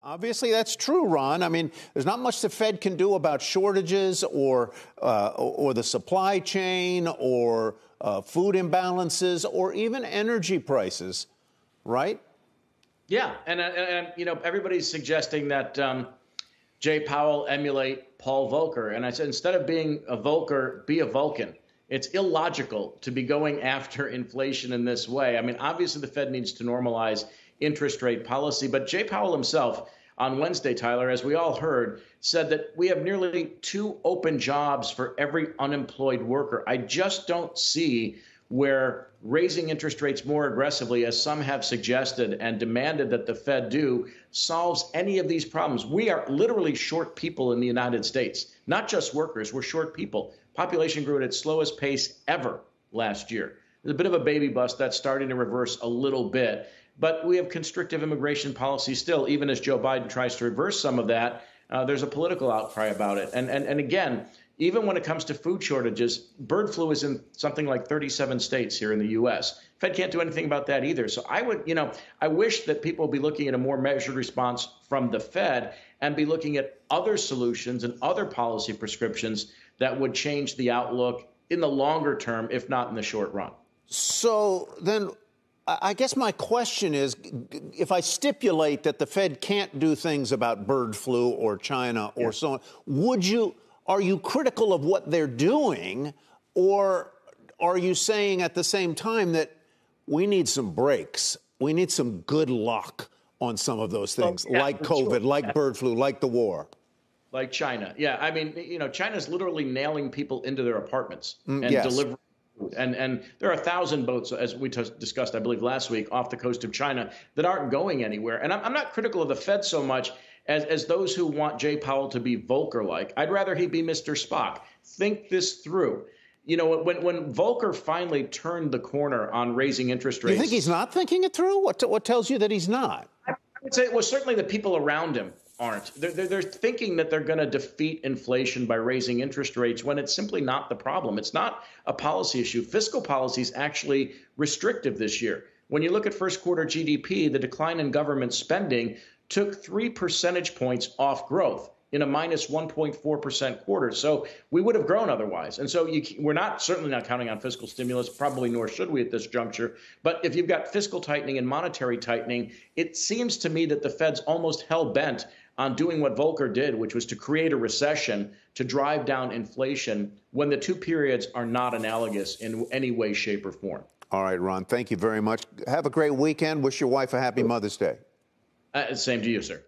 Obviously, that's true, Ron. I mean, there's not much the Fed can do about shortages or the supply chain or food imbalances or even energy prices, right? Yeah, and you know, everybody's suggesting that Jay Powell emulate Paul Volcker, and I said instead of being a Volcker, be a Vulcan. It's illogical to be going after inflation in this way. I mean, obviously the Fed needs to normalize interest rate policy, but Jay Powell himself on Wednesday, Tyler, as we all heard, said that we have nearly 2 open jobs for every unemployed worker. I just don't see where raising interest rates more aggressively, as some have suggested and demanded that the Fed do, solves any of these problems. We are literally short people in the United States, not just workers. We're short people. Population grew at its slowest pace ever last year. There's a bit of a baby bust that's starting to reverse a little bit. But we have constrictive immigration policy still, even as Joe Biden tries to reverse some of that. There's a political outcry about it. And again, even when it comes to food shortages, bird flu is in something like 37 states here in the U.S. Fed can't do anything about that either. So I wish that people would be looking at a more measured response from the Fed and be looking at other solutions and other policy prescriptions that would change the outlook in the longer term, if not in the short run. So then I guess my question is, if I stipulate that the Fed can't do things about bird flu or China or so on, are you critical of what they're doing, or are you saying at the same time that we need some breaks? We need some good luck on some of those things, like COVID, like bird flu, like the war. Like China. Yeah, I mean, you know, China's literally nailing people into their apartments and delivering. And there are 1,000 boats, as we discussed, I believe, last week, off the coast of China that aren't going anywhere. And I'm not critical of the Fed so much as those who want Jay Powell to be Volcker-like. I'd rather he be Mr. Spock. Think this through. You know, when Volcker finally turned the corner on raising interest rates. You think he's not thinking it through? What tells you that he's not? I would say, well, certainly the people around him aren't. They're thinking that they're going to defeat inflation by raising interest rates when it's simply not the problem. It's not a policy issue. Fiscal policy is actually restrictive this year. When you look at first quarter GDP, the decline in government spending took 3 percentage points off growth in a minus 1.4% quarter. So we would have grown otherwise. And so we're certainly not counting on fiscal stimulus, probably nor should we at this juncture. But if you've got fiscal tightening and monetary tightening, it seems to me that the Fed's almost hell-bent on doing what Volcker did, which was to create a recession to drive down inflation when the two periods are not analogous in any way, shape, or form. All right, Ron, thank you very much. Have a great weekend. Wish your wife a happy Mother's Day. Same to you, sir.